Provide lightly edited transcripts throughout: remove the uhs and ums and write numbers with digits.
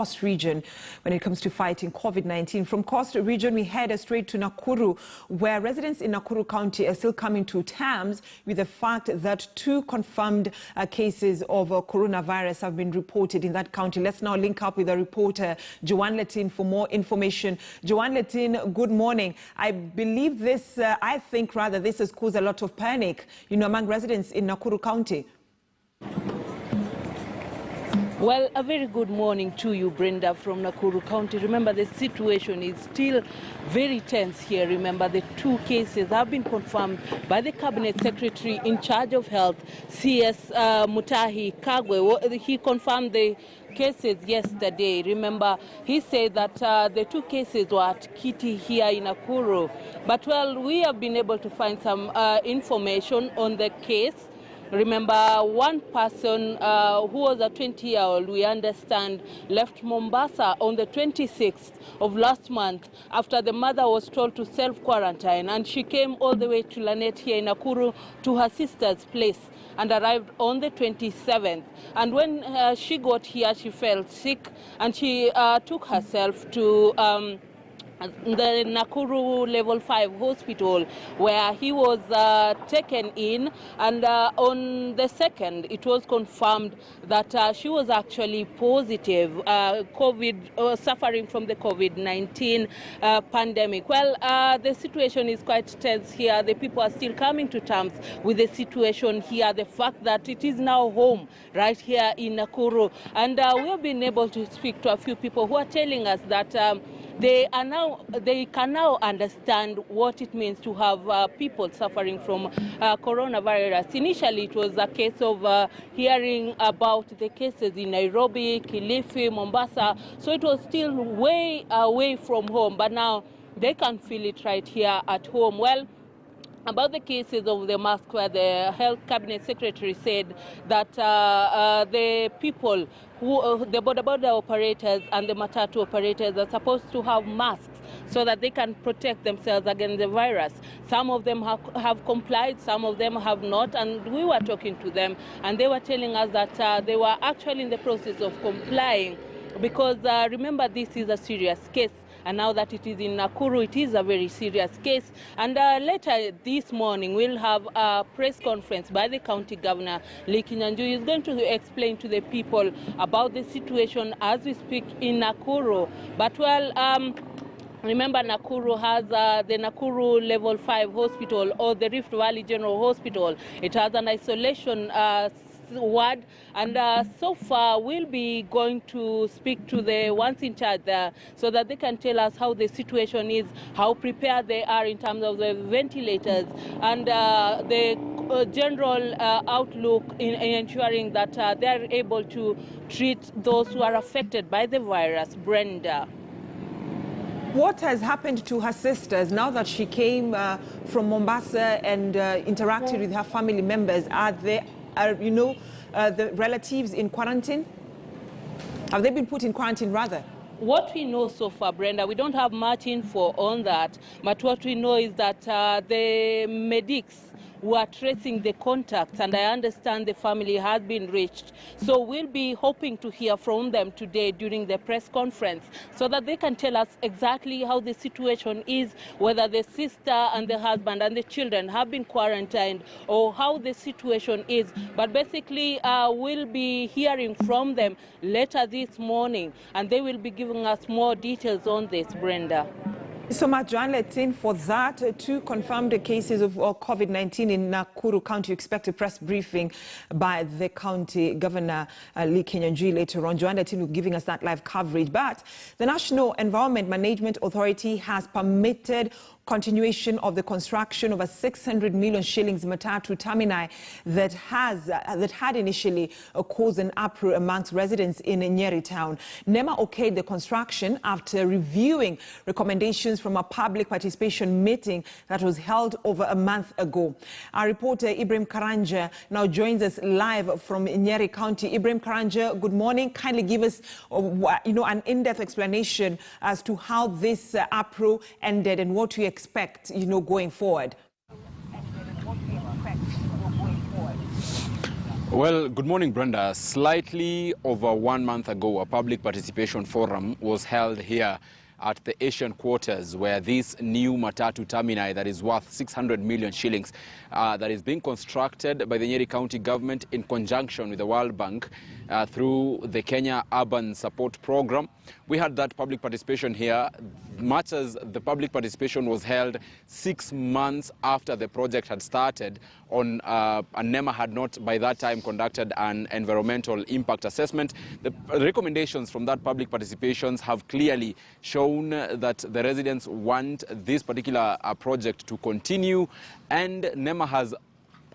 Coast region when it comes to fighting COVID-19. From Coast region, we head straight to Nakuru, where residents in Nakuru County are still coming to terms with the fact that 2 confirmed cases of coronavirus have been reported in that county. Let's now link up with our reporter, Joanne Letin, for more information. Joanne Letin, good morning. I believe this, this has caused a lot of panic, among residents in Nakuru County. Well, a very good morning to you, Brenda, from Nakuru County. Remember, the situation is still very tense here. Remember, the 2 cases have been confirmed by the Cabinet Secretary in charge of health, CS Mutahi Kagwe. He confirmed the cases yesterday. Remember, he said that the 2 cases were at Kiti here in Nakuru. But, well, we have been able to find some information on the case. Remember, one person who was a 20-year-old, we understand, left Mombasa on the 26th of last month after the mother was told to self-quarantine, and she came all the way to Lanet here in Nakuru to her sister's place and arrived on the 27th. And when she got here, she felt sick, and she took herself to the Nakuru Level 5 hospital, where he was taken in, and on the 2nd it was confirmed that she was actually positive, suffering from the COVID-19 pandemic. Well, the situation is quite tense here. The people are still coming to terms with the situation here, the fact that it is now home right here in Nakuru. And we have been able to speak to a few people who are telling us that they can now understand what it means to have people suffering from coronavirus. Initially, it was a case of hearing about the cases in Nairobi, Kilifi, Mombasa, so it was still way away from home, but now they can feel it right here at home. Well, about the cases of the mask, where the Health Cabinet Secretary said that the people who, the boda operators and the matatu operators are supposed to have masks so that they can protect themselves against the virus. Some of them have complied, some of them have not, and we were talking to them, and they were telling us that they were actually in the process of complying because, remember, this is a serious case. And now that it is in Nakuru, it is a very serious case. And later this morning, we'll have a press conference by the county governor, Lee Kinyanjui. He's going to explain to the people about the situation as we speak in Nakuru. But, well, remember, Nakuru has the Nakuru Level 5 hospital, or the Rift Valley General Hospital. It has an isolation ward, and so far we'll be going to speak to the ones in charge there so that they can tell us how the situation is, how prepared they are in terms of the ventilators, and the general outlook in ensuring that they are able to treat those who are affected by the virus. Brenda. What has happened to her sisters now that she came from Mombasa and interacted with her family members? Are they, the relatives in quarantine? Have they been put in quarantine, rather? What we know so far, Brenda, we don't have much info on that, but what we know is that the medics were tracing the contacts, and I understand the family has been reached. So we'll be hoping to hear from them today during the press conference so that they can tell us exactly how the situation is, whether the sister and the husband and the children have been quarantined, or how the situation is. But basically, we'll be hearing from them later this morning, and they will be giving us more details on this, Brenda. So much, Joanne Letin, for that. 2 confirmed cases of COVID-19 in Nakuru County. You expect a press briefing by the county governor, Lee Kinyanjui, later on. Joanne Letin will be giving us that live coverage. But the National Environment Management Authority has permitted continuation of the construction of a 600 million shillings matatu termini that had initially caused an uproar amongst residents in Nyeri town. NEMA okayed the construction after reviewing recommendations from a public participation meeting that was held over a month ago. Our reporter Ibrahim Karanja now joins us live from Nyeri County. Ibrahim Karanja, good morning. Kindly give us, an in-depth explanation as to how this uproar ended and what we expect, going forward. Well, good morning, Brenda. Slightly over 1 month ago, a public participation forum was held here at the Asian quarters, where this new Matatu terminus that is worth 600 million shillings that is being constructed by the Nyeri County government in conjunction with the World Bank through the Kenya Urban Support Program. We had that public participation here, much as the public participation was held 6 months after the project had started and NEMA had not by that time conducted an environmental impact assessment. The recommendations from that public participations have clearly shown that the residents want this particular project to continue, and NEMA has,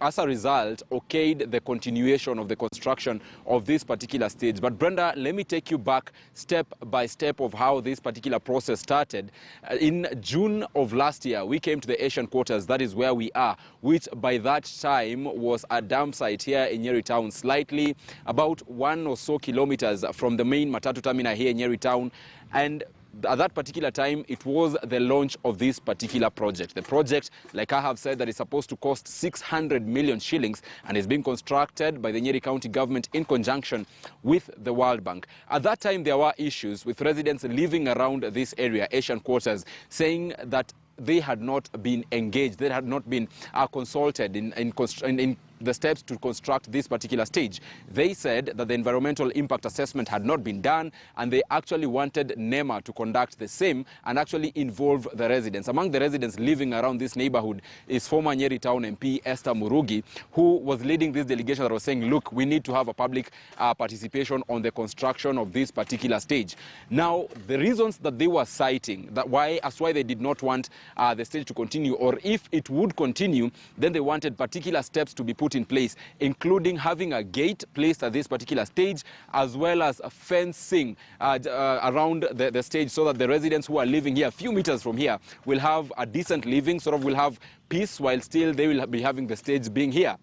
as a result, okayed the continuation of the construction of this particular stage. But Brenda, let me take you back step by step of how this particular process started. In June of last year, we came to the Asian quarters, that is where we are, which by that time was a dump site here in Nyeri town, slightly about 1 or so kilometers from the main Matatu terminal here in Nyeri town. And at that particular time, it was the launch of this particular project. The project, like I have said, that is supposed to cost 600 million shillings and is being constructed by the Nyeri County government in conjunction with the World Bank. At that time, there were issues with residents living around this area, Asian quarters, saying that they had not been engaged, they had not been consulted in the steps to construct this particular stage. They said that the environmental impact assessment had not been done, and they actually wanted NEMA to conduct the same and actually involve the residents. Among the residents living around this neighborhood is former Nyeri Town MP Esther Murugi, who was leading this delegation that was saying, look, we need to have a public participation on the construction of this particular stage. Now, the reasons that they were citing, that why they did not want the stage to continue, or if it would continue, then they wanted particular steps to be put in place, including having a gate placed at this particular stage, as well as a fencing around the stage, so that the residents who are living here a few meters from here will have a decent living, will have peace, while still they will be having the stage being here.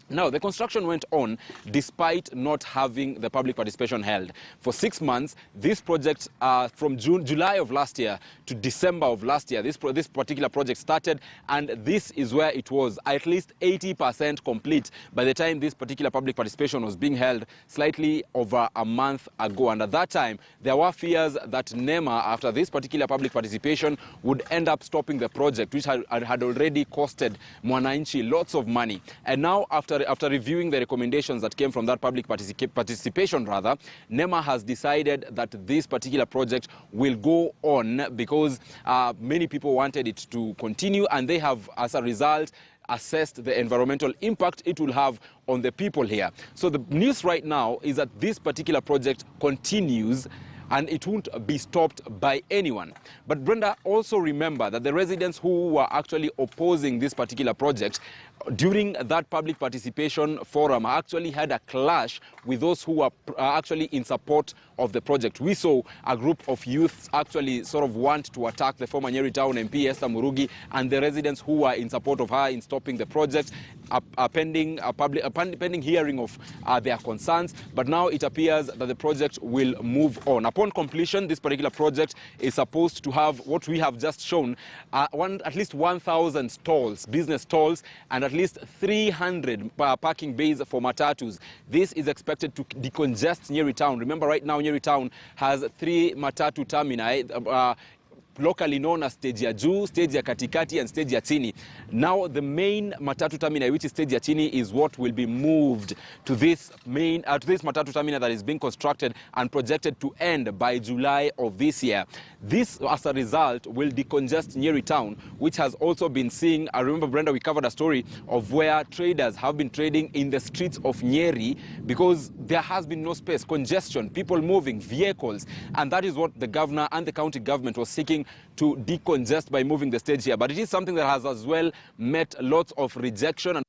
Now, the construction went on despite not having the public participation held. For 6 months, this project, from July of last year to December of last year, this particular project started, and this is where it was at least 80% complete by the time this particular public participation was being held slightly over a month ago. And at that time, there were fears that NEMA, after this particular public participation, would end up stopping the project, which had already costed Mwananchi lots of money. And now, after reviewing the recommendations that came from that public participation, NEMA has decided that this particular project will go on because many people wanted it to continue, and they have, as a result, assessed the environmental impact it will have on the people here. So the news right now is that this particular project continues, and it won't be stopped by anyone. But Brenda, also remember that the residents who were actually opposing this particular project during that public participation forum actually had a clash with those who were actually in support of the project. We saw a group of youths actually want to attack the former Nyeri Town MP Esther Murugi and the residents who were in support of her in stopping the project, pending hearing of their concerns. But now it appears that the project will move on. Upon completion, this particular project is supposed to have what we have just shown, at least 1,000 stalls, business stalls, and at least 300 parking bays for matatus. This is expected to decongest Nyeri Town. Remember, right now Nyeri Town has 3 matatu termini, locally known as stage ya juu, stage ya katikati, and stage ya chini. Now the main matatu terminal, which is stage ya chini, is what will be moved to this matatu terminal that is being constructed and projected to end by July of this year. This, as a result, will decongest Nyeri Town, which has also been seeing, I remember, Brenda, we covered a story of where traders have been trading in the streets of Nyeri because there has been no space, congestion, people moving, vehicles, and that is what the governor and the county government was seeking to decongest by moving the stage here. But it is something that has as well met lots of rejection and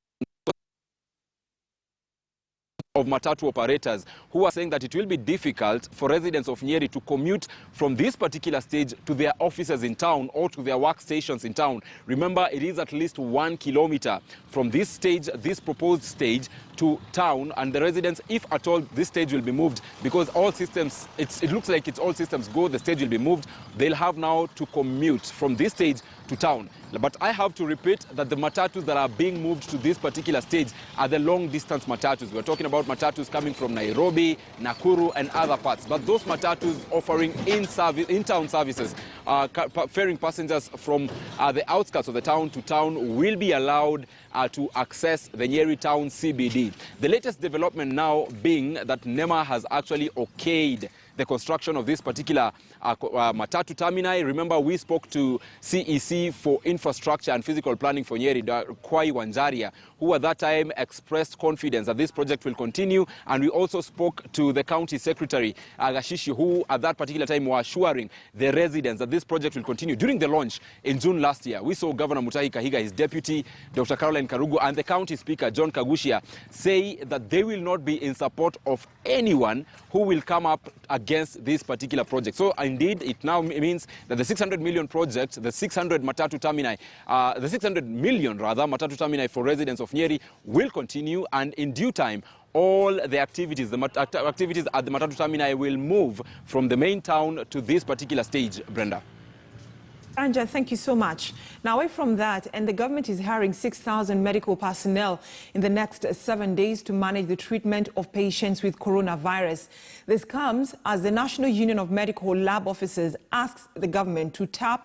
of matatu operators who are saying that it will be difficult for residents of Nyeri to commute from this particular stage to their offices in town or to their workstations in town. Remember, it is at least 1 kilometer from this stage, this proposed stage, to town, and the residents, if at all this stage will be moved, because all systems, it looks like it's all systems go, the stage will be moved, they'll have now to commute from this stage to to town. But I have to repeat that the matatus that are being moved to this particular stage are the long-distance matatus. We're talking about matatus coming from Nairobi, Nakuru, and other parts. But those matatus offering in-town services, ferrying passengers from the outskirts of the town to town, will be allowed to access the Nyeri town CBD. The latest development now being that NEMA has actually okayed the construction of this particular matatu terminal. Remember, we spoke to CEC for Infrastructure and Physical Planning for Nyeri, Kwai Wanjaria, who at that time expressed confidence that this project will continue. And we also spoke to the County Secretary, Agashishi, who at that particular time were assuring the residents that this project will continue. During the launch in June last year, we saw Governor Mutahi Kahiga, his deputy, Dr. Caroline Karugu, and the County Speaker, John Kagushia, say that they will not be in support of anyone who will come up against this particular project. So indeed, it now means that the 600 million project, the 600 matatu termini, the 600 million rather matatu termini for residents of Nyeri will continue, and in due time, all the activities, activities at the matatu termini will move from the main town to this particular stage, Brenda. Anja, thank you so much. Now, away from that, and the government is hiring 6,000 medical personnel in the next 7 days to manage the treatment of patients with coronavirus. This comes as the National Union of Medical Lab Officers asks the government to tap